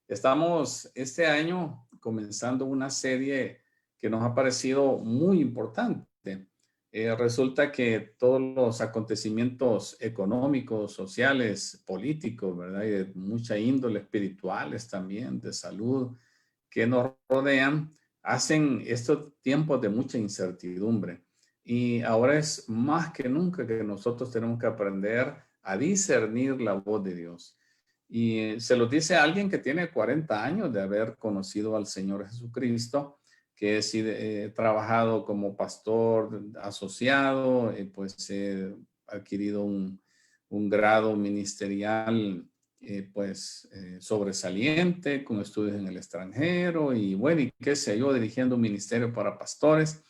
Estamos este año comenzando una serie que nos ha parecido muy importante. Resulta que todos los acontecimientos económicos, sociales, políticos, ¿verdad? Y de mucha índole, espirituales también, de salud, que nos rodean, hacen estos tiempos de mucha incertidumbre. Y ahora es más que nunca que nosotros tenemos que aprender a discernir la voz de Dios. Y se lo dice a alguien que tiene 40 años de haber conocido al Señor Jesucristo, que sí, he trabajado como pastor asociado, pues he adquirido un grado ministerial sobresaliente, con estudios en el extranjero y bueno, y qué sé yo, dirigiendo un ministerio para pastores.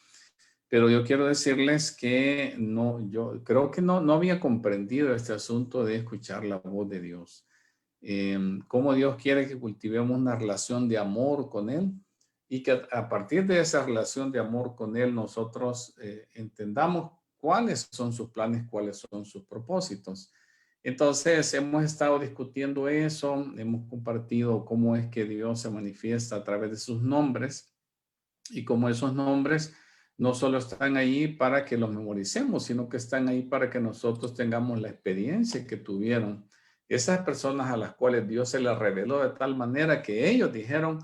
Pero yo quiero decirles que no, yo creo que no había comprendido este asunto de escuchar la voz de Dios. Cómo Dios quiere que cultivemos una relación de amor con Él y que a partir de esa relación de amor con Él nosotros entendamos cuáles son sus planes, cuáles son sus propósitos. Entonces hemos estado discutiendo eso, hemos compartido cómo es que Dios se manifiesta a través de sus nombres y cómo esos nombres no solo están ahí para que los memoricemos, sino que están ahí para que nosotros tengamos la experiencia que tuvieron esas personas a las cuales Dios se les reveló de tal manera que ellos dijeron,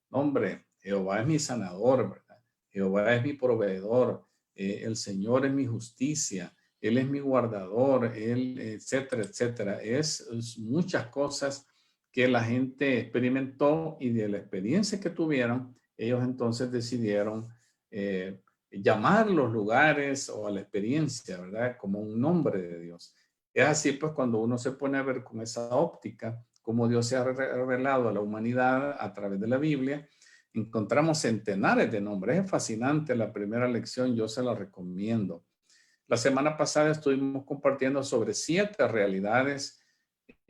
hombre, Jehová es mi sanador, ¿verdad? Jehová es mi proveedor, el Señor es mi justicia, Él es mi guardador, Él, etcétera, etcétera. Es muchas cosas que la gente experimentó y de la experiencia que tuvieron, ellos entonces decidieron llamar los lugares o a la experiencia, ¿verdad? Como un nombre de Dios. Es así, pues, cuando uno se pone a ver con esa óptica, cómo Dios se ha revelado a la humanidad a través de la Biblia, encontramos centenares de nombres. Es fascinante la primera lección, yo se la recomiendo. La semana pasada estuvimos compartiendo sobre 7 realidades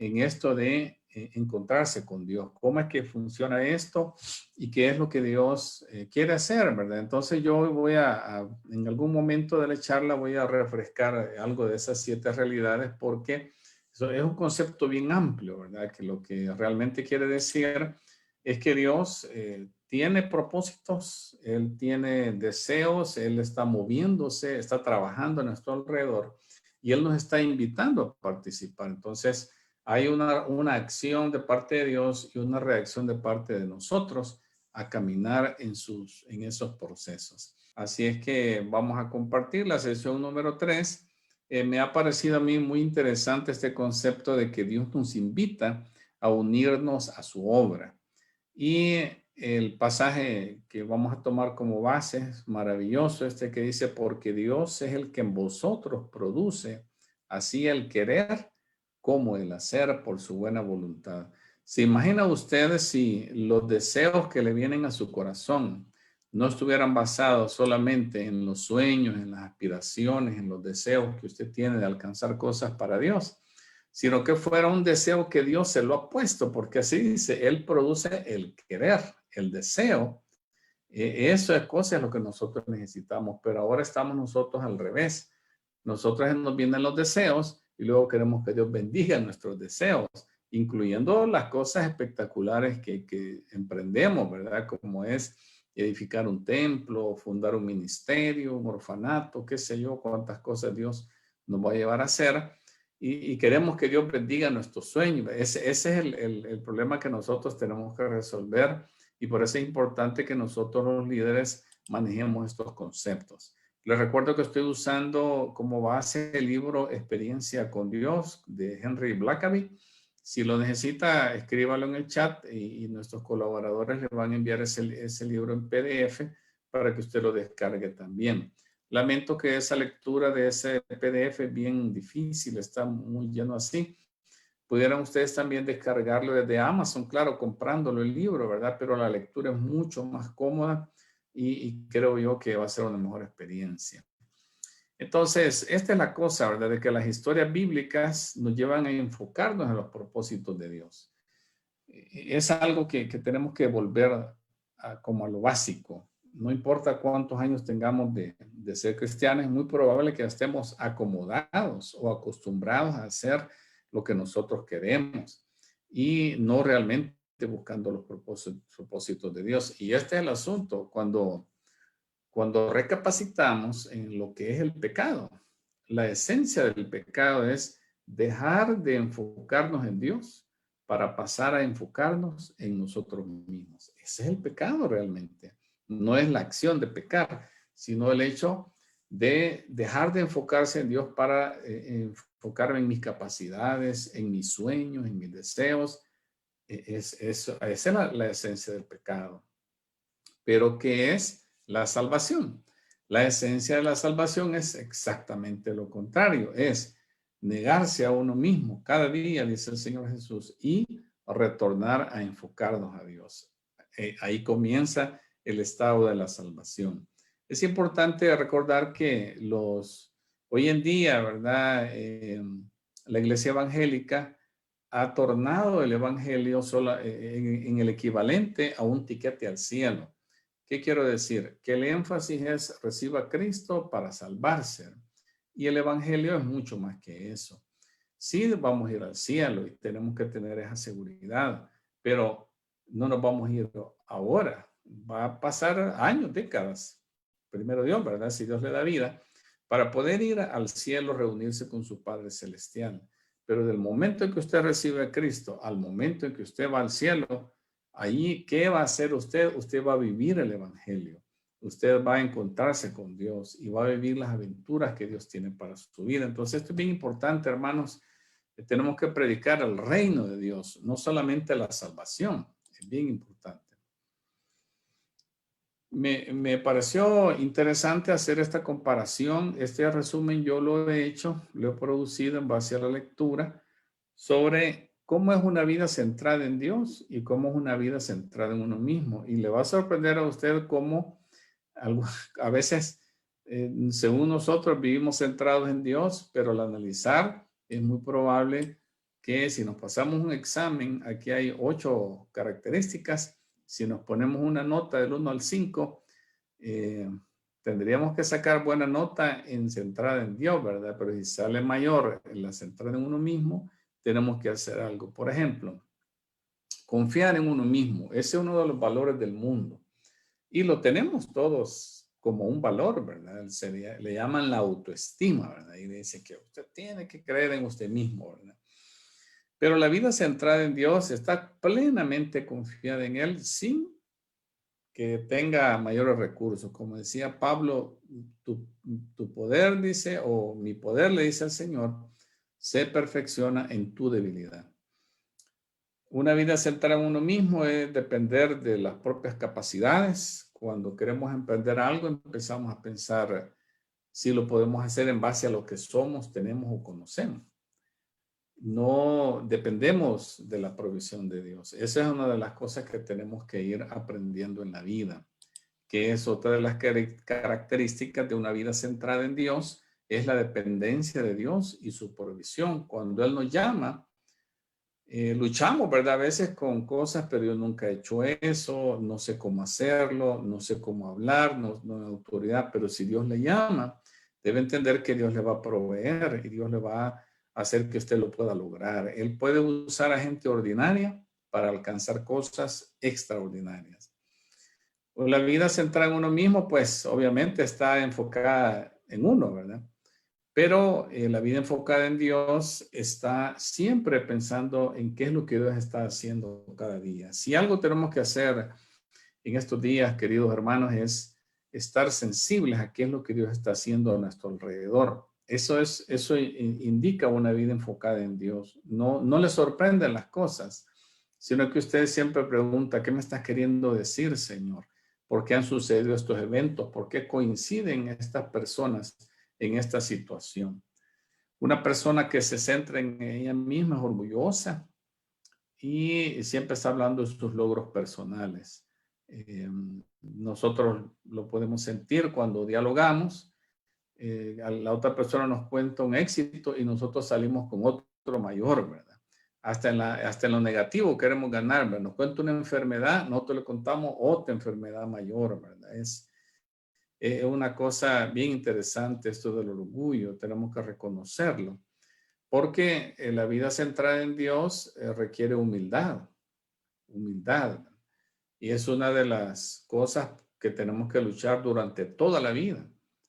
en esto de encontrarse con Dios. ¿Cómo es que funciona esto? ¿Y qué es lo que Dios quiere hacer, verdad? Entonces yo voy en algún momento de la charla voy a refrescar algo de esas 7 realidades porque eso es un concepto bien amplio, ¿verdad? Que lo que realmente quiere decir es que Dios tiene propósitos, Él tiene deseos, Él está moviéndose, está trabajando a nuestro alrededor y Él nos está invitando a participar. Entonces, hay una acción de parte de Dios y una reacción de parte de nosotros a caminar en esos procesos. Así es que vamos a compartir la sesión número 3. Me ha parecido a mí muy interesante este concepto de que Dios nos invita a unirnos a su obra. Y el pasaje que vamos a tomar como base es maravilloso, este que dice, porque Dios es el que en vosotros produce así el querer como el hacer por su buena voluntad. ¿Se imagina ustedes si los deseos que le vienen a su corazón no estuvieran basados solamente en los sueños, en las aspiraciones, en los deseos que usted tiene de alcanzar cosas para Dios, sino que fuera un deseo que Dios se lo ha puesto, porque así dice, Él produce el querer, el deseo. Eso es cosa de lo que nosotros necesitamos, pero ahora estamos nosotros al revés. Nosotros nos vienen los deseos y luego queremos que Dios bendiga nuestros deseos, incluyendo las cosas espectaculares que emprendemos, ¿verdad? Como es edificar un templo, fundar un ministerio, un orfanato, qué sé yo, cuántas cosas Dios nos va a llevar a hacer. Y queremos que Dios bendiga nuestros sueños. Ese es el problema que nosotros tenemos que resolver y por eso es importante que nosotros los líderes manejemos estos conceptos. Les recuerdo que estoy usando como base el libro Experiencia con Dios de Henry Blackaby. Si lo necesita, escríbalo en el chat y nuestros colaboradores le van a enviar ese libro en PDF para que usted lo descargue también. Lamento que esa lectura de ese PDF es bien difícil, está muy lleno así. Pudieran ustedes también descargarlo desde Amazon, claro, comprándolo el libro, ¿verdad? Pero la lectura es mucho más cómoda y creo yo que va a ser una mejor experiencia. Entonces, esta es la cosa, ¿verdad? De que las historias bíblicas nos llevan a enfocarnos en los propósitos de Dios. Es algo que tenemos que volver como a lo básico. No importa cuántos años tengamos de ser cristianos, es muy probable que estemos acomodados o acostumbrados a hacer lo que nosotros queremos y no realmente buscando los propósitos de Dios. Y este es el asunto, cuando recapacitamos en lo que es el pecado, la esencia del pecado es dejar de enfocarnos en Dios para pasar a enfocarnos en nosotros mismos. Ese es el pecado realmente. No es la acción de pecar, sino el hecho de dejar de enfocarse en Dios para enfocarme en mis capacidades, en mis sueños, en mis deseos. Esa es la esencia del pecado. Pero ¿qué es la salvación? La esencia de la salvación es exactamente lo contrario. Es negarse a uno mismo cada día, dice el Señor Jesús, y retornar a enfocarnos a Dios. Ahí comienza el estado de la salvación. Es importante recordar que hoy en día, ¿verdad? La iglesia evangélica ha tornado el evangelio solo, en el equivalente a un tiquete al cielo. ¿Qué quiero decir? Que el énfasis es reciba a Cristo para salvarse. Y el evangelio es mucho más que eso. Sí vamos a ir al cielo y tenemos que tener esa seguridad, pero no nos vamos a ir ahora. Va a pasar años, décadas. Primero Dios, ¿verdad? Si Dios le da vida, para poder ir al cielo, reunirse con su Padre Celestial. Pero del momento en que usted recibe a Cristo, al momento en que usted va al cielo, ahí, ¿qué va a hacer usted? Usted va a vivir el evangelio. Usted va a encontrarse con Dios y va a vivir las aventuras que Dios tiene para su vida. Entonces, esto es bien importante, hermanos. Tenemos que predicar el reino de Dios, no solamente la salvación. Es bien importante. Me pareció interesante hacer esta comparación. Este resumen yo lo he hecho, lo he producido en base a la lectura sobre cómo es una vida centrada en Dios y cómo es una vida centrada en uno mismo. Y le va a sorprender a usted cómo a veces, según nosotros, vivimos centrados en Dios, pero al analizar es muy probable que si nos pasamos un examen, aquí hay 8 características. Si nos ponemos una nota del 1 al 5, tendríamos que sacar buena nota en centrada en Dios, ¿verdad? Pero si sale mayor en la centrada en uno mismo, tenemos que hacer algo. Por ejemplo, confiar en uno mismo. Ese es uno de los valores del mundo. Y lo tenemos todos como un valor, ¿verdad? Le llaman la autoestima, ¿verdad? Y dice que usted tiene que creer en usted mismo, ¿verdad? Pero la vida centrada en Dios está plenamente confiada en Él sin que tenga mayores recursos. Como decía Pablo, tu poder, dice, o mi poder, le dice al Señor, se perfecciona en tu debilidad. Una vida centrada en uno mismo es depender de las propias capacidades. Cuando queremos emprender algo, empezamos a pensar si lo podemos hacer en base a lo que somos, tenemos o conocemos. No dependemos de la provisión de Dios. Esa es una de las cosas que tenemos que ir aprendiendo en la vida, que es otra de las características de una vida centrada en Dios, es la dependencia de Dios y su provisión. Cuando Él nos llama, luchamos, ¿verdad? A veces con cosas, pero yo nunca he hecho eso, no sé cómo hacerlo, no sé cómo hablar, no hay autoridad, pero si Dios le llama, debe entender que Dios le va a proveer y Dios le va a hacer que usted lo pueda lograr. Él puede usar a gente ordinaria para alcanzar cosas extraordinarias. La vida centrada en uno mismo, pues obviamente está enfocada en uno, ¿verdad? Pero la vida enfocada en Dios está siempre pensando en qué es lo que Dios está haciendo cada día. Si algo tenemos que hacer en estos días, queridos hermanos, es estar sensibles a qué es lo que Dios está haciendo a nuestro alrededor. Eso indica una vida enfocada en Dios. No le sorprenden las cosas, sino que usted siempre pregunta, ¿qué me estás queriendo decir, Señor? ¿Por qué han sucedido estos eventos? ¿Por qué coinciden estas personas en esta situación? Una persona que se centra en ella misma es orgullosa y siempre está hablando de sus logros personales. Nosotros lo podemos sentir cuando dialogamos. La otra persona nos cuenta un éxito y nosotros salimos con otro mayor, ¿verdad? Hasta en lo negativo queremos ganar, ¿verdad? Nos cuenta una enfermedad, nosotros le contamos otra enfermedad mayor, ¿verdad? Es una cosa bien interesante esto del orgullo, tenemos que reconocerlo, porque la vida centrada en Dios requiere humildad. humildad. Y es una de las cosas que tenemos que luchar durante toda la vida.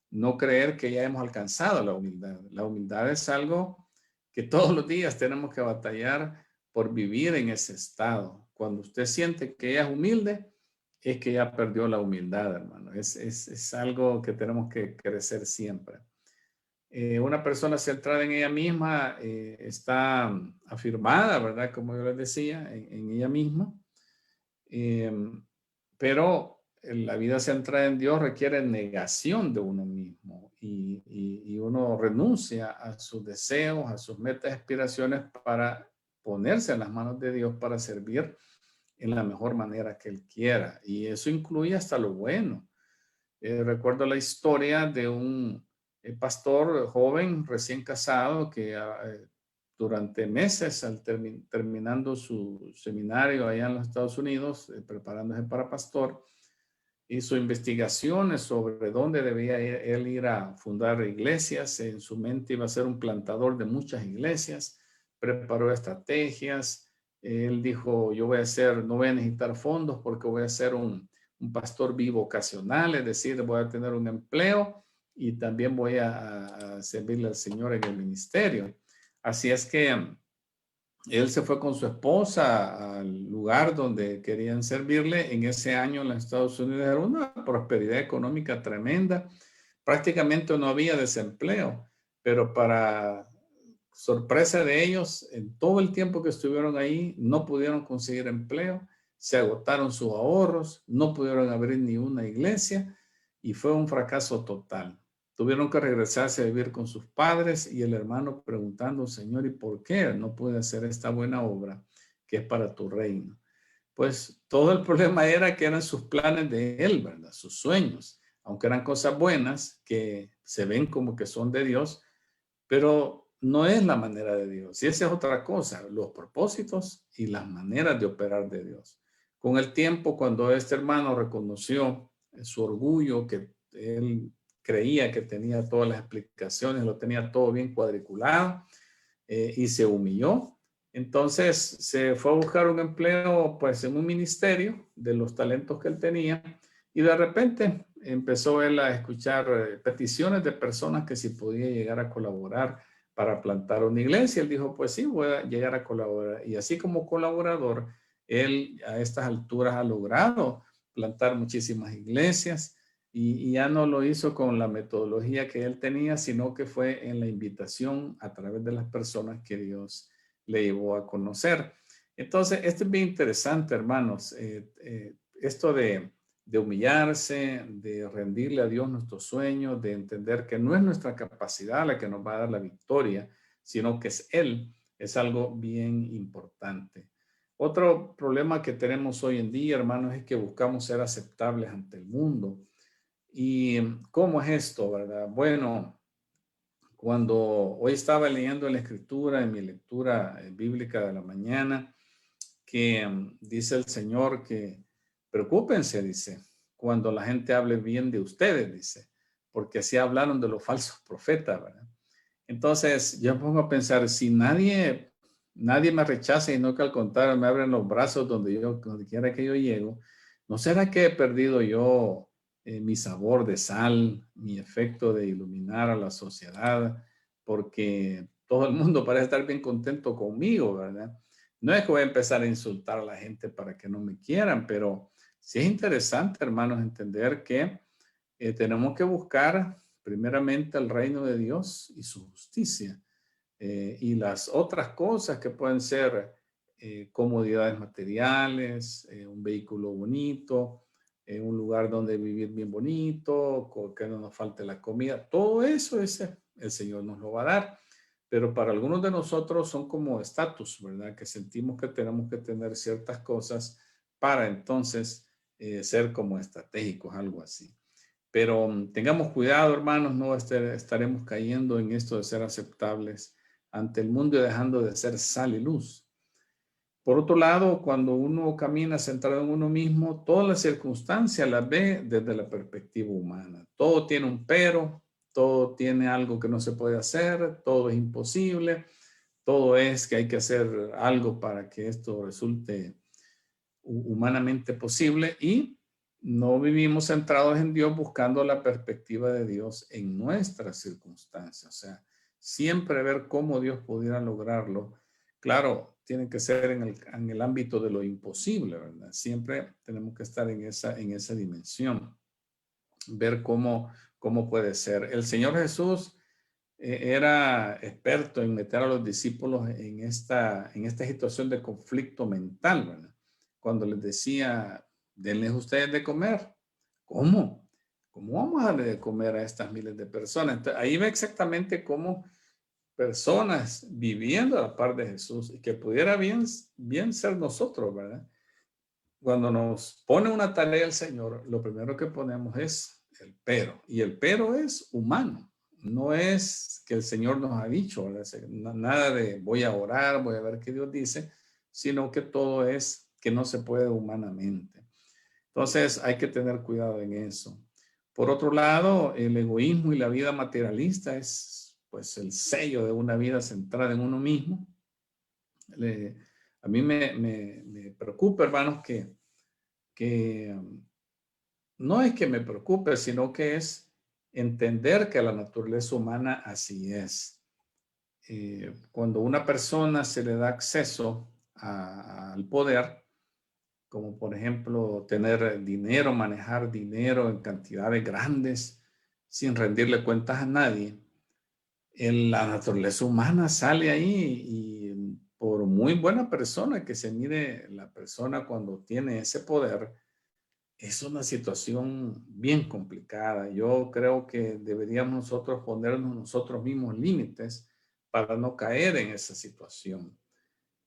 No creer que ya hemos alcanzado la humildad. La humildad es algo que todos los días tenemos que batallar por vivir en ese estado. Cuando usted siente que ya es humilde, es que ya perdió la humildad, hermano. Es algo que tenemos que crecer siempre. Una persona centrada en ella misma está afirmada, ¿verdad? Como yo les decía, en ella misma. Eh, pero la vida centrada en Dios requiere negación de uno mismo y uno renuncia a sus deseos, a sus metas y aspiraciones para ponerse en las manos de Dios para servir en la mejor manera que Él quiera. Y eso incluye hasta lo bueno. Recuerdo la historia de un pastor joven recién casado que durante meses, terminando su seminario allá en los Estados Unidos, preparándose para pastor, hizo investigaciones sobre dónde debía él ir a fundar iglesias. En su mente iba a ser un plantador de muchas iglesias, preparó estrategias. Él dijo, yo no voy a necesitar fondos porque voy a ser un pastor bivocacional, es decir, voy a tener un empleo y también voy a servirle al Señor en el ministerio. Así es que él se fue con su esposa al lugar donde querían servirle. En ese año en los Estados Unidos era una prosperidad económica tremenda. Prácticamente no había desempleo, pero para sorpresa de ellos, en todo el tiempo que estuvieron ahí, no pudieron conseguir empleo, se agotaron sus ahorros, no pudieron abrir ni una iglesia y fue un fracaso total. Tuvieron que regresarse a vivir con sus padres y el hermano preguntando, Señor, ¿y por qué no puede hacer esta buena obra que es para tu reino? Pues todo el problema era que eran sus planes de él, ¿verdad? Sus sueños, aunque eran cosas buenas que se ven como que son de Dios, pero no es la manera de Dios. Y esa es otra cosa, los propósitos y las maneras de operar de Dios. Con el tiempo, cuando este hermano reconoció su orgullo, que él creía que tenía todas las explicaciones, lo tenía todo bien cuadriculado, y se humilló. Entonces se fue a buscar un empleo pues en un ministerio de los talentos que él tenía y de repente empezó él a escuchar peticiones de personas que si podía llegar a colaborar para plantar una iglesia. Él dijo, pues sí, voy a llegar a colaborar. Y así como colaborador, él a estas alturas ha logrado plantar muchísimas iglesias y ya no lo hizo con la metodología que él tenía, sino que fue en la invitación a través de las personas que Dios le llevó a conocer. Entonces, esto es bien interesante, hermanos. Esto de humillarse, de rendirle a Dios nuestros sueños, de entender que no es nuestra capacidad la que nos va a dar la victoria, sino que es Él, es algo bien importante. Otro problema que tenemos hoy en día, hermanos, es que buscamos ser aceptables ante el mundo. ¿Y cómo es esto, verdad? Bueno, cuando hoy estaba leyendo la escritura, en mi lectura bíblica de la mañana, que dice el Señor que preocúpense, dice, cuando la gente hable bien de ustedes, dice, porque así hablaron de los falsos profetas, ¿verdad? Entonces, yo me pongo a pensar, si nadie me rechaza y no que al contrario me abren los brazos donde quiera que yo llego, ¿no será que he perdido yo mi sabor de sal, mi efecto de iluminar a la sociedad? Porque todo el mundo parece estar bien contento conmigo, ¿verdad? No es que voy a empezar a insultar a la gente para que no me quieran, pero sí es interesante, hermanos, entender que tenemos que buscar primeramente el reino de Dios y su justicia. Y las otras cosas que pueden ser comodidades materiales, un vehículo bonito, un lugar donde vivir bien bonito, que no nos falte la comida, todo eso el Señor nos lo va a dar. Pero para algunos de nosotros son como estatus, ¿verdad? Que sentimos que tenemos que tener ciertas cosas para entonces ser como estratégicos, algo así. Pero tengamos cuidado, hermanos, no estaremos cayendo en esto de ser aceptables ante el mundo y dejando de ser sal y luz. Por otro lado, cuando uno camina centrado en uno mismo, todas las circunstancias las ve desde la perspectiva humana. Todo tiene un pero, todo tiene algo que no se puede hacer, todo es imposible, todo es que hay que hacer algo para que esto resulte humanamente posible y no vivimos centrados en Dios buscando la perspectiva de Dios en nuestras circunstancias. O sea, siempre ver cómo Dios pudiera lograrlo. Claro, tiene que ser en el ámbito de lo imposible, ¿verdad? Siempre tenemos que estar en esa dimensión, ver cómo puede ser. El Señor Jesús era experto en meter a los discípulos en esta situación de conflicto mental, ¿verdad? Cuando les decía, denles ustedes de comer. ¿Cómo? ¿Cómo vamos a darle de comer a estas miles de personas? Entonces, ahí ve exactamente cómo personas viviendo a la par de Jesús y que pudiera bien ser nosotros, ¿verdad? Cuando nos pone una tarea el Señor, lo primero que ponemos es el pero. Y el pero es humano. No es que el Señor nos ha dicho, ¿verdad? Nada de voy a orar, voy a ver qué Dios dice, sino que todo es que no se puede humanamente. Entonces hay que tener cuidado en eso. Por otro lado, el egoísmo y la vida materialista es pues el sello de una vida centrada en uno mismo. A mí me preocupa, hermanos, que no es que me preocupe, sino que es entender que la naturaleza humana así es. Cuando una persona se le da acceso al poder, como por ejemplo tener dinero, manejar dinero en cantidades grandes, sin rendirle cuentas a nadie, la naturaleza humana sale ahí y por muy buena persona que se mire la persona cuando tiene ese poder, es una situación bien complicada. Yo creo que deberíamos nosotros ponernos nosotros mismos límites para no caer en esa situación.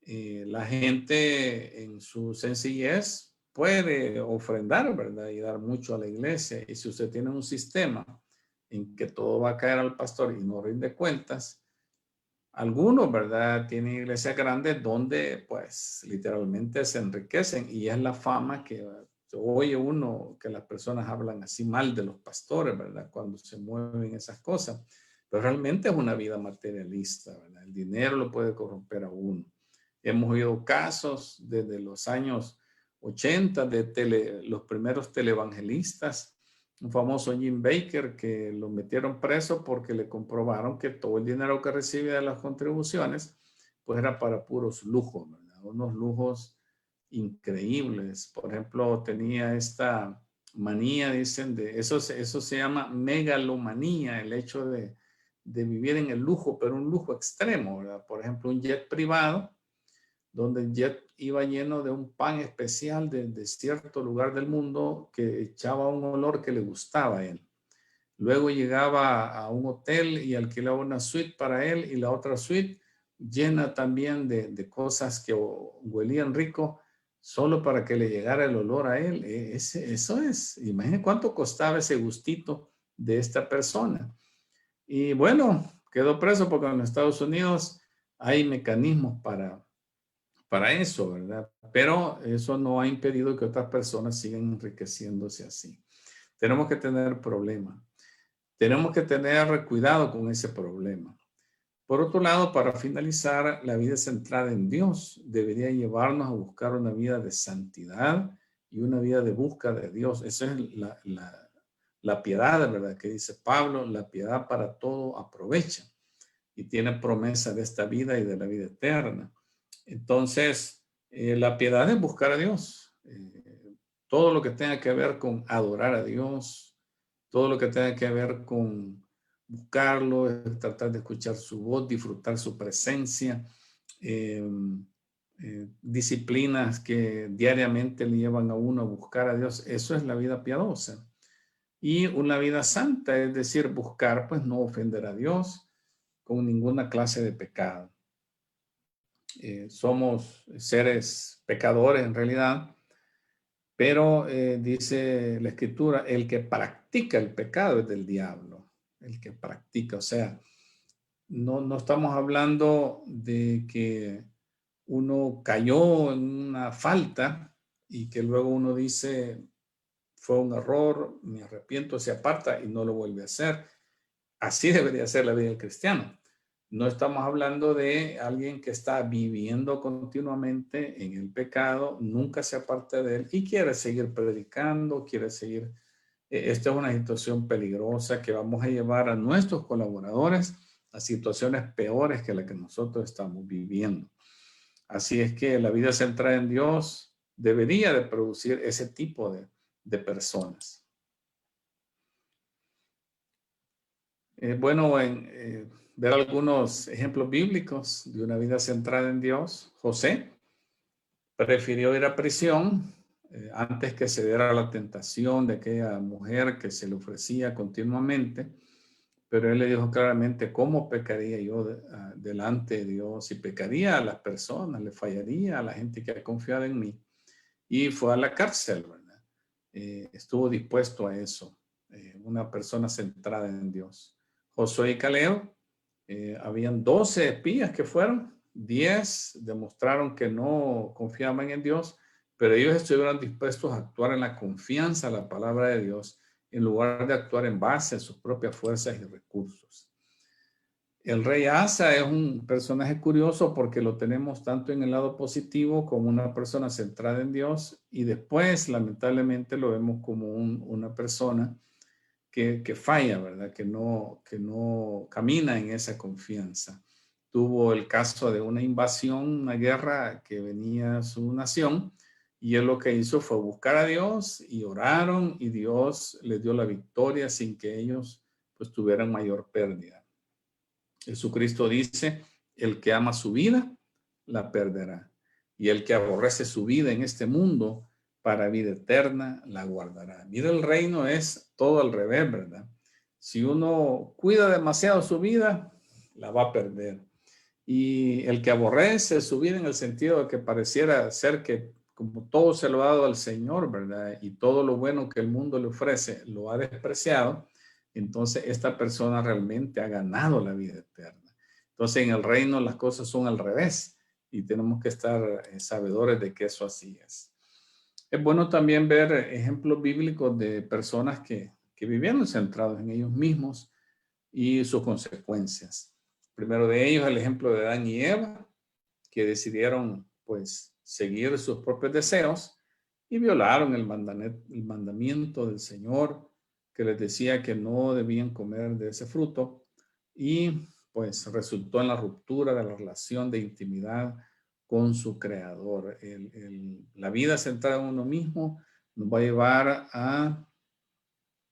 La gente en su sencillez puede ofrendar, ¿verdad? Y dar mucho a la iglesia. Y si usted tiene un sistema en que todo va a caer al pastor y no rinde cuentas, algunos, ¿verdad? Tienen iglesias grandes donde, pues, literalmente se enriquecen y es la fama que oye uno que las personas hablan así mal de los pastores, ¿verdad? Cuando se mueven esas cosas. Pero realmente es una vida materialista, ¿verdad? El dinero lo puede corromper a uno. Hemos oído casos desde los años 80 de los primeros televangelistas, un famoso Jim Baker que lo metieron preso porque le comprobaron que todo el dinero que recibía de las contribuciones pues era para puros lujos, ¿verdad? Unos lujos increíbles. Por ejemplo, tenía esta manía, dicen, de eso se llama megalomanía, el hecho de vivir en el lujo, pero un lujo extremo, ¿verdad? Por ejemplo, un jet privado donde el jet iba lleno de un pan especial de cierto lugar del mundo que echaba un olor que le gustaba a él. Luego llegaba a un hotel y alquilaba una suite para él y la otra suite llena también de cosas que huelían rico solo para que le llegara el olor a él. Eso es, imagínense cuánto costaba ese gustito de esta persona. Y bueno, quedó preso porque en los Estados Unidos hay mecanismos para eso, ¿verdad? Pero eso no ha impedido que otras personas sigan enriqueciéndose así. Tenemos que tener problema. Tenemos que tener cuidado con ese problema. Por otro lado, para finalizar, la vida centrada en Dios debería llevarnos a buscar una vida de santidad y una vida de búsqueda de Dios. Esa es la piedad, ¿verdad? Que dice Pablo, la piedad para todo aprovecha y tiene promesa de esta vida y de la vida eterna. Entonces, la piedad es buscar a Dios. Todo lo que tenga que ver con adorar a Dios, todo lo que tenga que ver con buscarlo, tratar de escuchar su voz, disfrutar su presencia, eh, disciplinas que diariamente le llevan a uno a buscar a Dios. Eso es la vida piadosa. Y una vida santa, es decir, buscar, pues no ofender a Dios con ninguna clase de pecado. Somos seres pecadores en realidad, pero dice la escritura, el que practica el pecado es del diablo, el que practica, o sea, no estamos hablando de que uno cayó en una falta y que luego uno dice, fue un error, me arrepiento, se aparta y no lo vuelve a hacer. Así debería ser la vida del cristiano. No estamos hablando de alguien que está viviendo continuamente en el pecado, nunca se aparta de él y quiere seguir predicando, quiere seguir. Esta es una situación peligrosa que vamos a llevar a nuestros colaboradores a situaciones peores que las que nosotros estamos viviendo. Así es que la vida centrada en Dios debería de producir ese tipo de personas. Bueno, ver algunos ejemplos bíblicos de una vida centrada en Dios. José prefirió ir a prisión antes que ceder a la tentación de aquella mujer que se le ofrecía continuamente, pero él le dijo claramente: ¿cómo pecaría yo delante de Dios? Y pecaría a las personas, le fallaría a la gente que ha confiado en mí. Y fue a la cárcel, ¿verdad? Estuvo dispuesto a eso, una persona centrada en Dios. Josué y Caleb, habían 12 espías que fueron, 10 demostraron que no confiaban en Dios, pero ellos estuvieron dispuestos a actuar en la confianza a la palabra de Dios en lugar de actuar en base a sus propias fuerzas y recursos. El rey Asa es un personaje curioso porque lo tenemos tanto en el lado positivo como una persona centrada en Dios, y después lamentablemente lo vemos como una persona que falla, ¿verdad? Que no camina en esa confianza. Tuvo el caso de una invasión, una guerra que venía a su nación, y él lo que hizo fue buscar a Dios y oraron, y Dios les dio la victoria sin que ellos pues tuvieran mayor pérdida. Jesucristo dice: el que ama su vida, la perderá. Y el que aborrece su vida en este mundo, para vida eterna, la guardará. Mira, el reino es todo al revés, ¿verdad? Si uno cuida demasiado su vida, la va a perder. Y el que aborrece su vida en el sentido de que pareciera ser que como todo se lo ha dado al Señor, ¿verdad? Y todo lo bueno que el mundo le ofrece lo ha despreciado, entonces esta persona realmente ha ganado la vida eterna. Entonces en el reino las cosas son al revés y tenemos que estar sabedores de que eso así es. Es bueno también ver ejemplos bíblicos de personas que vivieron centrados en ellos mismos y sus consecuencias. Primero de ellos, el ejemplo de Adán y Eva, que decidieron pues seguir sus propios deseos y violaron el mandamiento del Señor, que les decía que no debían comer de ese fruto, y pues resultó en la ruptura de la relación de intimidad con su creador. La vida centrada en uno mismo nos va a llevar a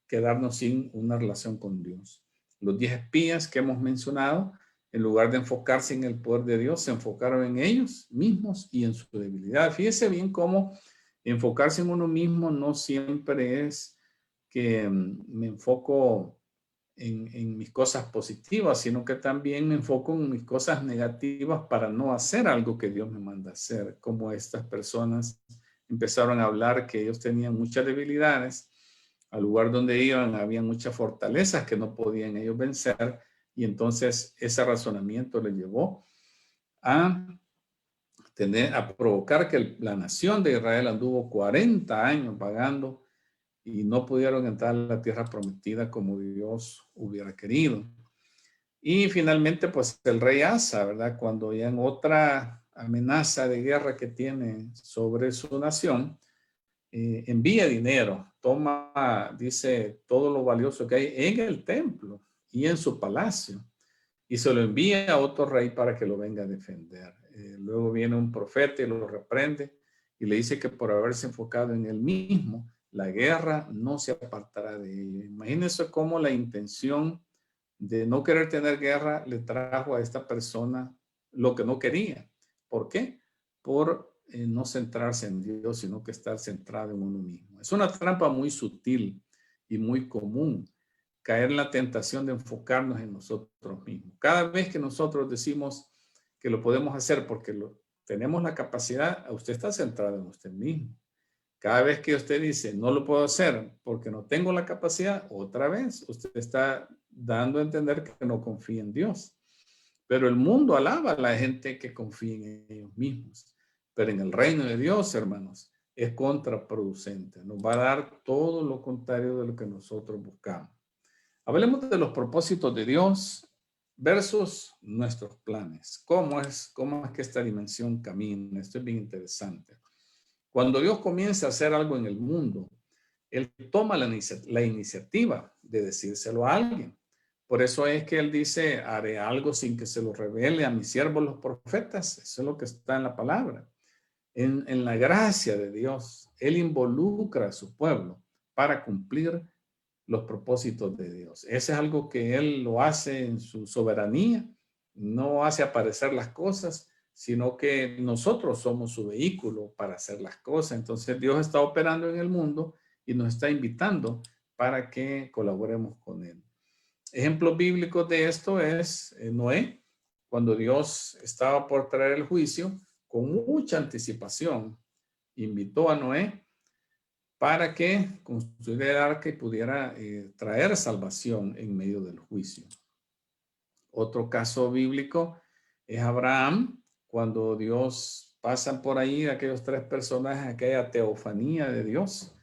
quedarnos sin una relación con Dios. Los 10 espías que hemos mencionado, en lugar de enfocarse en el poder de Dios, se enfocaron en ellos mismos y en su debilidad. Fíjese bien cómo enfocarse en uno mismo no siempre es que me enfoco en mis cosas positivas, sino que también me enfoco en mis cosas negativas para no hacer algo que Dios me manda hacer, como estas personas empezaron a hablar que ellos tenían muchas debilidades. Al lugar donde iban había muchas fortalezas que no podían ellos vencer, y entonces ese razonamiento les llevó a a provocar que la nación de Israel anduvo 40 años vagando y no pudieron entrar a la tierra prometida como Dios hubiera querido. Y finalmente, pues el rey Asa, ¿verdad? Cuando ya en otra amenaza de guerra que tiene sobre su nación, envía dinero, toma, dice, todo lo valioso que hay en el templo y en su palacio, y se lo envía a otro rey para que lo venga a defender. Luego viene un profeta y lo reprende y le dice que por haberse enfocado en él mismo, la guerra no se apartará de ello. Imagínense cómo la intención de no querer tener guerra le trajo a esta persona lo que no quería. ¿Por qué? Por no centrarse en Dios, sino que estar centrado en uno mismo. Es una trampa muy sutil y muy común, caer en la tentación de enfocarnos en nosotros mismos. Cada vez que nosotros decimos que lo podemos hacer porque tenemos la capacidad, usted está centrado en usted mismo. Cada vez que usted dice, no lo puedo hacer porque no tengo la capacidad, otra vez usted está dando a entender que no confía en Dios. Pero el mundo alaba a la gente que confía en ellos mismos. Pero en el reino de Dios, hermanos, es contraproducente. Nos va a dar todo lo contrario de lo que nosotros buscamos. Hablemos de los propósitos de Dios versus nuestros planes. ¿Cómo es que esta dimensión camina? Esto es bien interesante. Cuando Dios comienza a hacer algo en el mundo, Él toma la iniciativa de decírselo a alguien. Por eso es que Él dice, haré algo sin que se lo revele a mis siervos los profetas. Eso es lo que está en la palabra. En la gracia de Dios, Él involucra a su pueblo para cumplir los propósitos de Dios. Ese es algo que Él lo hace en su soberanía, no hace aparecer las cosas, sino que nosotros somos su vehículo para hacer las cosas. Entonces Dios está operando en el mundo y nos está invitando para que colaboremos con Él. Ejemplos bíblicos de esto es Noé, cuando Dios estaba por traer el juicio, con mucha anticipación, invitó a Noé para que construyera el arca y pudiera traer salvación en medio del juicio. Otro caso bíblico es Abraham, cuando Dios pasa por ahí aquellos tres personajes, aquella teofanía de Dios,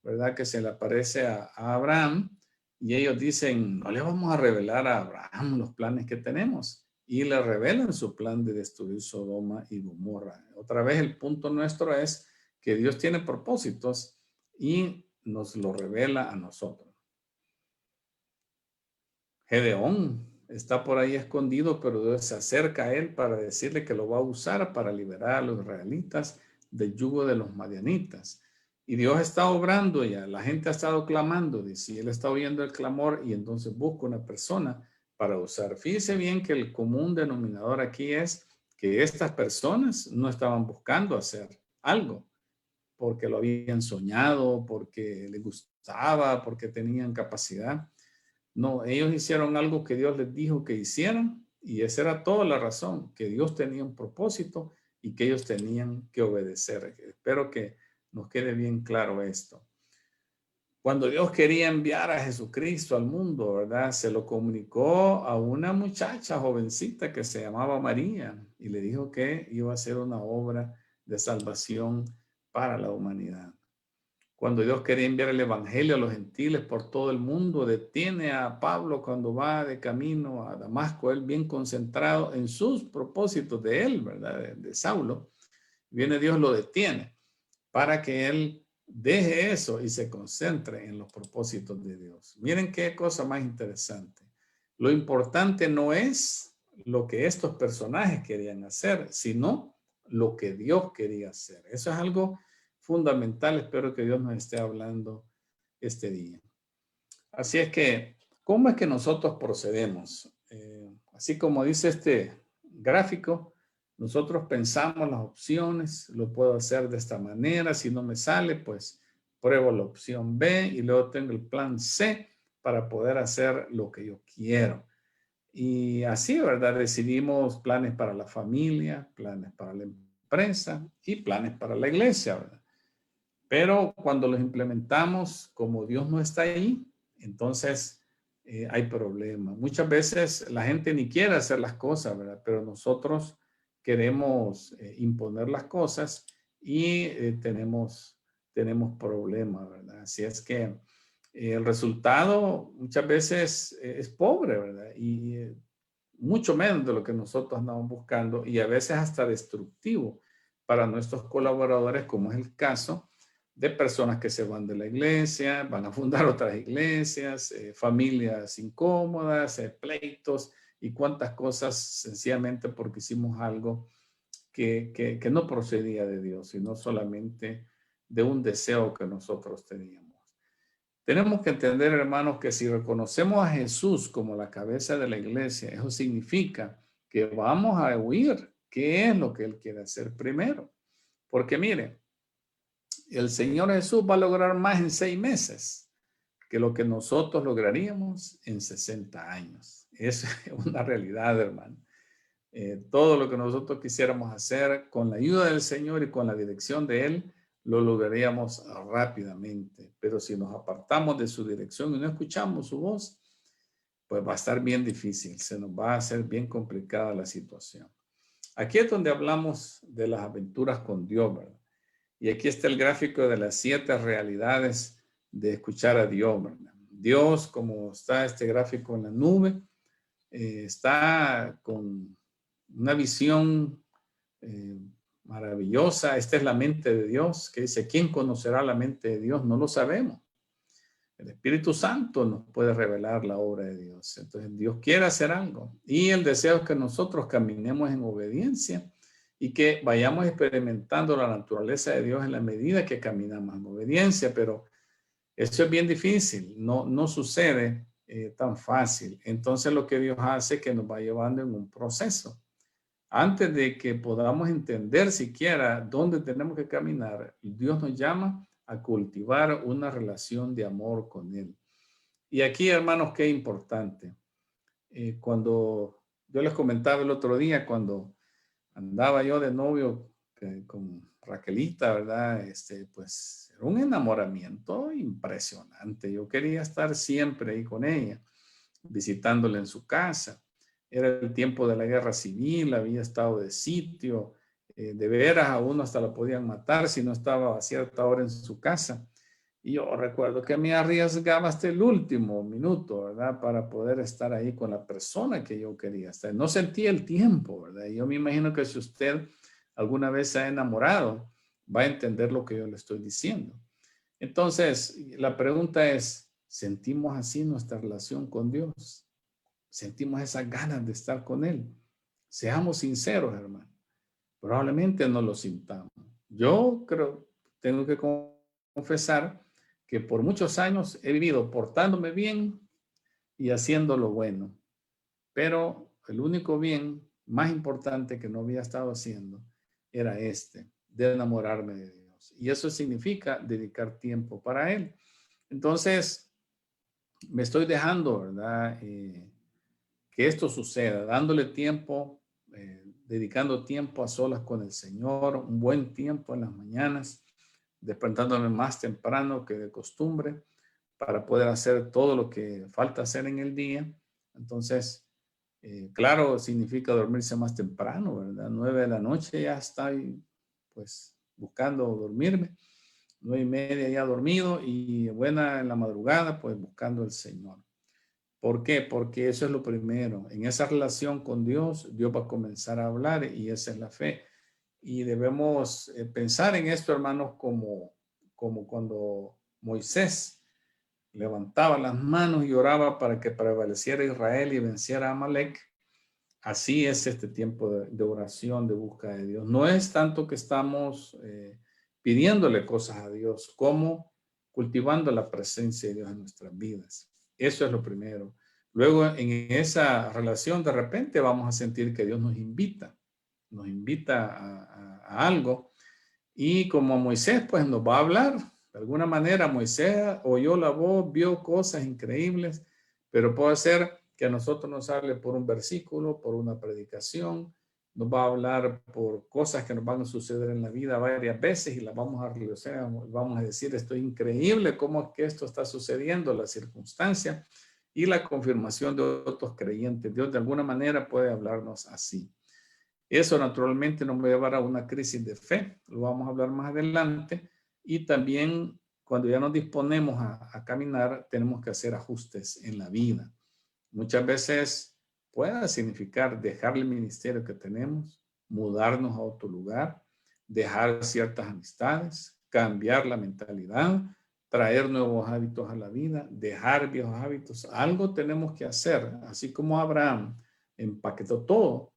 ¿verdad? Que se le aparece a Abraham y ellos dicen, no le vamos a revelar a Abraham los planes que tenemos. Y le revelan su plan de destruir Sodoma y Gomorra. Otra vez el punto nuestro es que Dios tiene propósitos y nos lo revela a nosotros. Gedeón está por ahí escondido, pero Dios se acerca a él para decirle que lo va a usar para liberar a los israelitas del yugo de los madianitas. Y Dios está obrando ya, la gente ha estado clamando, dice, y él está oyendo el clamor y entonces busca una persona para usar. Fíjese bien que el común denominador aquí es que estas personas no estaban buscando hacer algo porque lo habían soñado, porque les gustaba, porque tenían capacidad. No, ellos hicieron algo que Dios les dijo que hicieran y esa era toda la razón, que Dios tenía un propósito y que ellos tenían que obedecer. Espero que nos quede bien claro esto. Cuando Dios quería enviar a Jesucristo al mundo, ¿verdad? Se lo comunicó a una muchacha jovencita que se llamaba María y le dijo que iba a hacer una obra de salvación para la humanidad. Cuando Dios quería enviar el evangelio a los gentiles por todo el mundo, detiene a Pablo cuando va de camino a Damasco, él bien concentrado en sus propósitos de él, ¿verdad? De Saulo. Viene Dios, lo detiene para que él deje eso y se concentre en los propósitos de Dios. Miren qué cosa más interesante. Lo importante no es lo que estos personajes querían hacer, sino lo que Dios quería hacer. Eso es algo fundamental. Espero que Dios nos esté hablando este día. Así es que, ¿cómo es que nosotros procedemos? Así como dice este gráfico, nosotros pensamos las opciones, lo puedo hacer de esta manera, si no me sale, pues pruebo la opción B y luego tengo el plan C para poder hacer lo que yo quiero. Y así, ¿verdad? Decidimos planes para la familia, planes para la empresa y planes para la iglesia, ¿verdad? Pero cuando los implementamos, como Dios no está ahí, entonces hay problemas. Muchas veces la gente ni quiere hacer las cosas, ¿verdad? Pero nosotros queremos imponer las cosas y tenemos problemas, ¿verdad? Así es que el resultado muchas veces es pobre, ¿verdad? Y mucho menos de lo que nosotros andamos buscando y a veces hasta destructivo para nuestros colaboradores, como es el caso de personas que se van de la iglesia, van a fundar otras iglesias, familias incómodas, pleitos y cuantas cosas sencillamente porque hicimos algo que no procedía de Dios, sino solamente de un deseo que nosotros teníamos. Tenemos que entender, hermanos, que si reconocemos a Jesús como la cabeza de la iglesia, eso significa que vamos a oír qué es lo que Él quiere hacer primero. Porque mire, el Señor Jesús va a lograr más en 6 meses que lo que nosotros lograríamos en 60 años. Eso es una realidad, hermano. Todo lo que nosotros quisiéramos hacer con la ayuda del Señor y con la dirección de Él, lo lograríamos rápidamente. Pero si nos apartamos de su dirección y no escuchamos su voz, pues va a estar bien difícil. Se nos va a hacer bien complicada la situación. Aquí es donde hablamos de las aventuras con Dios, ¿verdad? Y aquí está el gráfico de las 7 realidades de escuchar a Dios, ¿verdad? Dios, como está este gráfico en la nube, está con una visión eh, maravillosa. Esta es la mente de Dios, que dice, ¿quién conocerá la mente de Dios? No lo sabemos. El Espíritu Santo nos puede revelar la obra de Dios. Entonces Dios quiere hacer algo. Y el deseo es que nosotros caminemos en obediencia y que vayamos experimentando la naturaleza de Dios en la medida que caminamos en obediencia. Pero eso es bien difícil. No sucede tan fácil. Entonces lo que Dios hace es que nos va llevando en un proceso. Antes de que podamos entender siquiera dónde tenemos que caminar, Dios nos llama a cultivar una relación de amor con Él. Y aquí, hermanos, qué importante. Cuando yo les comentaba el otro día, cuando andaba yo de novio con Raquelita, ¿verdad? Pues era un enamoramiento impresionante. Yo quería estar siempre ahí con ella, visitándola en su casa. Era el tiempo de la guerra civil, había estado de sitio, de veras a uno hasta lo podían matar si no estaba a cierta hora en su casa. Y yo recuerdo que me arriesgaba hasta el último minuto, ¿verdad? Para poder estar ahí con la persona que yo quería estar. No sentía el tiempo, ¿verdad? Y yo me imagino que si usted alguna vez se ha enamorado, va a entender lo que yo le estoy diciendo. Entonces, la pregunta es, ¿sentimos así nuestra relación con Dios? ¿Sentimos esas ganas de estar con Él? Seamos sinceros, hermano. Probablemente no lo sintamos. Yo creo, tengo que confesar que por muchos años he vivido portándome bien y haciendo lo bueno. Pero el único bien más importante que no había estado haciendo era de enamorarme de Dios. Y eso significa dedicar tiempo para Él. Entonces, me estoy dejando, ¿verdad? Que esto suceda, dándole tiempo, dedicando tiempo a solas con el Señor, un buen tiempo en las mañanas, despertándome más temprano que de costumbre para poder hacer todo lo que falta hacer en el día. Entonces, claro, significa dormirse más temprano, ¿verdad? 9 de la noche ya estoy pues buscando dormirme, 9:30 ya dormido y buena en la madrugada pues buscando el Señor. ¿Por qué? Porque eso es lo primero. En esa relación con Dios, Dios va a comenzar a hablar y esa es la fe. Y debemos pensar en esto, hermanos, como cuando Moisés levantaba las manos y oraba para que prevaleciera Israel y venciera a Amalek. Así es este tiempo de oración, de búsqueda de Dios. No es tanto que estamos pidiéndole cosas a Dios, como cultivando la presencia de Dios en nuestras vidas. Eso es lo primero. Luego, en esa relación, de repente vamos a sentir que Dios nos invita a algo. Y como Moisés, pues nos va a hablar. De alguna manera, Moisés oyó la voz, vio cosas increíbles, pero puede ser que a nosotros nos hable por un versículo, por una predicación, nos va a hablar por cosas que nos van a suceder en la vida varias veces y las vamos a realizar, vamos a decir, esto es increíble, cómo es que esto está sucediendo, la circunstancia y la confirmación de otros creyentes. Dios de alguna manera puede hablarnos así. Eso naturalmente nos va a llevar a una crisis de fe, lo vamos a hablar más adelante, y también cuando ya nos disponemos a caminar, tenemos que hacer ajustes en la vida. Muchas veces puede significar dejar el ministerio que tenemos, mudarnos a otro lugar, dejar ciertas amistades, cambiar la mentalidad, traer nuevos hábitos a la vida, dejar viejos hábitos. Algo tenemos que hacer, así como Abraham empaquetó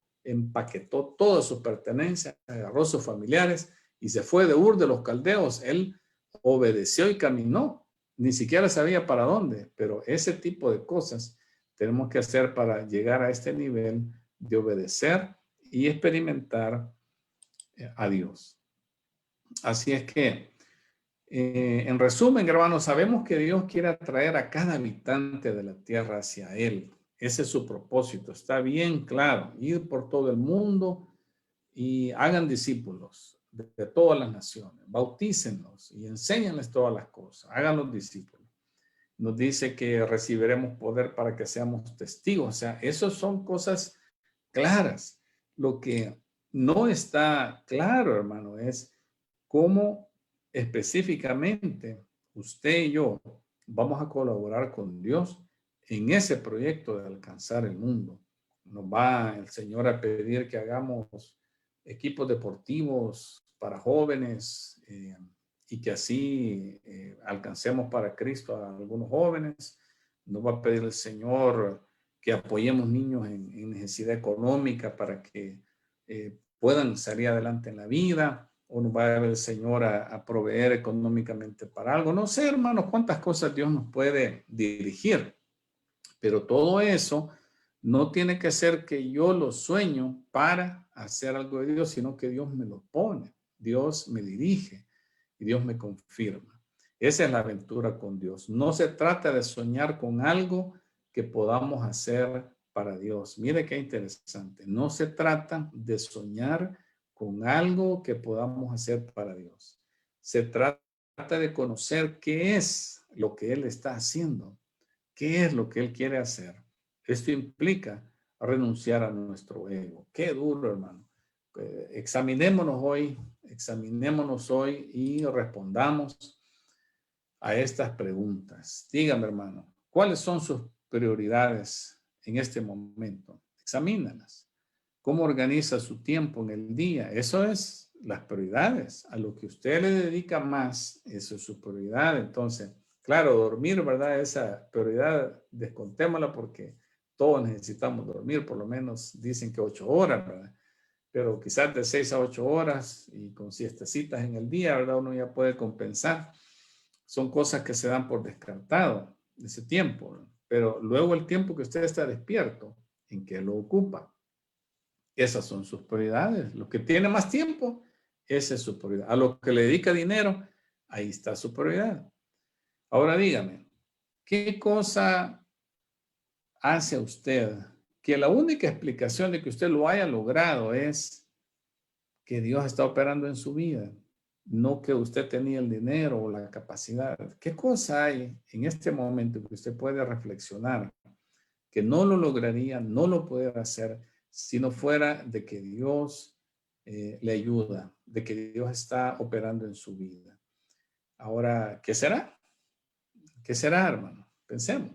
todas sus pertenencias, agarró sus familiares y se fue de Ur de los Caldeos. Él obedeció y caminó. Ni siquiera sabía para dónde, pero ese tipo de cosas tenemos que hacer para llegar a este nivel de obedecer y experimentar a Dios. Así es que, en resumen, hermanos, sabemos que Dios quiere atraer a cada habitante de la tierra hacia Él. Ese es su propósito, está bien claro. Ir por todo el mundo y hagan discípulos de todas las naciones, bautícenlos y enséñenles todas las cosas, hagan los discípulos. Nos dice que recibiremos poder para que seamos testigos, o sea, esas son cosas claras. Lo que no está claro, hermano, es cómo específicamente usted y yo vamos a colaborar con Dios en ese proyecto de alcanzar el mundo. Nos va el Señor a pedir que hagamos equipos deportivos para jóvenes y que así alcancemos para Cristo a algunos jóvenes. Nos va a pedir el Señor que apoyemos niños en necesidad económica para que puedan salir adelante en la vida, o nos va a ver el Señor a proveer económicamente para algo. No sé, hermanos, cuántas cosas Dios nos puede dirigir, pero todo eso no tiene que ser que yo lo sueño para hacer algo de Dios, sino que Dios me lo pone, Dios me dirige y Dios me confirma. Esa es la aventura con Dios. No se trata de soñar con algo que podamos hacer para Dios. Mire qué interesante. No se trata de soñar con algo que podamos hacer para Dios. Se trata de conocer qué es lo que Él está haciendo, qué es lo que Él quiere hacer. Esto implica renunciar a nuestro ego. Qué duro, hermano. Examinémonos hoy y respondamos a estas preguntas. Dígame, hermano, ¿cuáles son sus prioridades en este momento? Examínalas. ¿Cómo organiza su tiempo en el día? Eso es las prioridades. A lo que usted le dedica más, eso es su prioridad. Entonces, claro, dormir, ¿verdad? Esa prioridad, descontémosla porque todos necesitamos dormir, por lo menos dicen que 8 horas, ¿verdad? Pero quizás de 6 a 8 horas y con siestecitas en el día, ¿verdad? Uno ya puede compensar. Son cosas que se dan por descartado, ese tiempo, ¿verdad? Pero luego el tiempo que usted está despierto, ¿en qué lo ocupa? Esas son sus prioridades. Lo que tiene más tiempo, esa es su prioridad. A lo que le dedica dinero, ahí está su prioridad. Ahora dígame, ¿qué cosa hace usted que la única explicación de que usted lo haya logrado es que Dios está operando en su vida, no que usted tenía el dinero o la capacidad? ¿Qué cosa hay en este momento que usted puede reflexionar que no lo lograría, no lo puede hacer si no fuera de que Dios le ayuda, de que Dios está operando en su vida? Ahora, ¿qué será? ¿Qué será, hermano? Pensemos.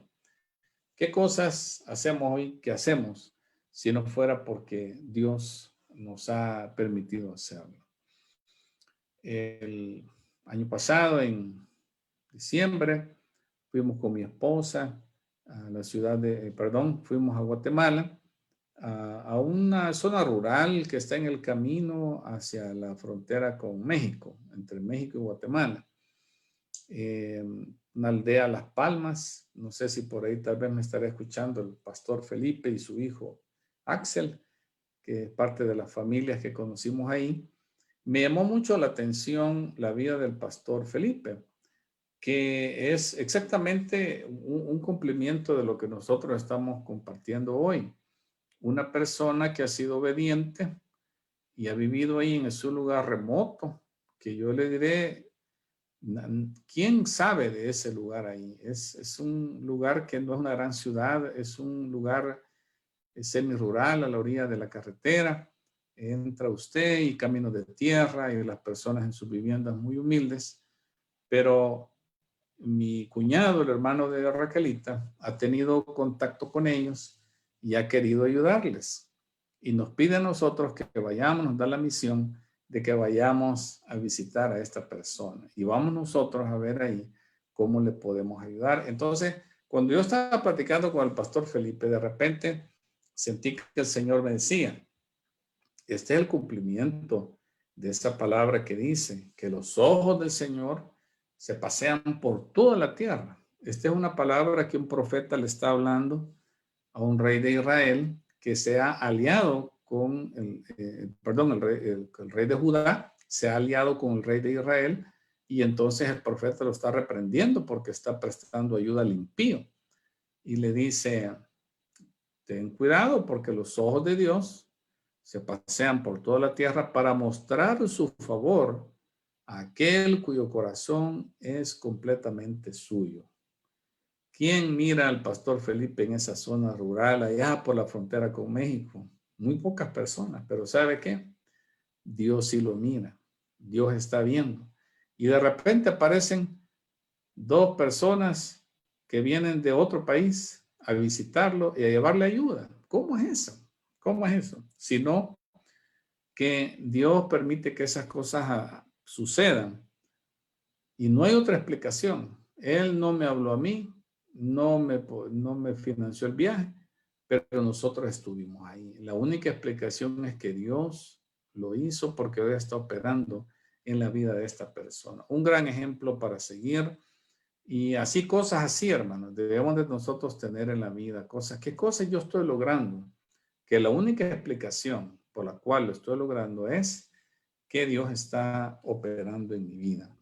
¿Qué cosas hacemos hoy que hacemos si no fuera porque Dios nos ha permitido hacerlo? El año pasado, en diciembre, fuimos con mi esposa a la ciudad fuimos a Guatemala, a una zona rural que está en el camino hacia la frontera con México, entre México y Guatemala. Una aldea Las Palmas, no sé si por ahí tal vez me estará escuchando el pastor Felipe y su hijo Axel, que es parte de las familias que conocimos ahí. Me llamó mucho la atención la vida del pastor Felipe, que es exactamente un cumplimiento de lo que nosotros estamos compartiendo hoy. Una persona que ha sido obediente y ha vivido ahí en ese lugar remoto, que yo le diré, ¿quién sabe de ese lugar ahí? Es un lugar que no es una gran ciudad, es un lugar semi-rural a la orilla de la carretera. Entra usted y caminos de tierra y las personas en sus viviendas muy humildes, pero mi cuñado, el hermano de Raquelita, ha tenido contacto con ellos y ha querido ayudarles. Y nos pide a nosotros que vayamos, nos da la misión de que vayamos a visitar a esta persona. Y vamos nosotros a ver ahí cómo le podemos ayudar. Entonces, cuando yo estaba platicando con el pastor Felipe, de repente sentí que el Señor me decía, este es el cumplimiento de esa palabra que dice que los ojos del Señor se pasean por toda la tierra. Esta es una palabra que un profeta le está hablando a un rey de Israel que se ha aliado con el rey de Judá, se ha aliado con el rey de Israel, y entonces el profeta lo está reprendiendo porque está prestando ayuda al impío. Y le dice, ten cuidado porque los ojos de Dios se pasean por toda la tierra para mostrar su favor a aquel cuyo corazón es completamente suyo. ¿Quién mira al pastor Felipe en esa zona rural, allá por la frontera con México? Muy pocas personas, pero ¿sabe qué? Dios sí lo mira. Dios está viendo. Y de repente aparecen dos personas que vienen de otro país a visitarlo y a llevarle ayuda. ¿Cómo es eso? ¿Cómo es eso? Sino que Dios permite que esas cosas sucedan y no hay otra explicación. Él no me habló a mí, no me financió el viaje, pero nosotros estuvimos ahí. La única explicación es que Dios lo hizo porque hoy está operando en la vida de esta persona. Un gran ejemplo para seguir. Y así cosas así, hermanos, debemos de nosotros tener en la vida cosas. ¿Qué cosas yo estoy logrando? Que la única explicación por la cual lo estoy logrando es que Dios está operando en mi vida.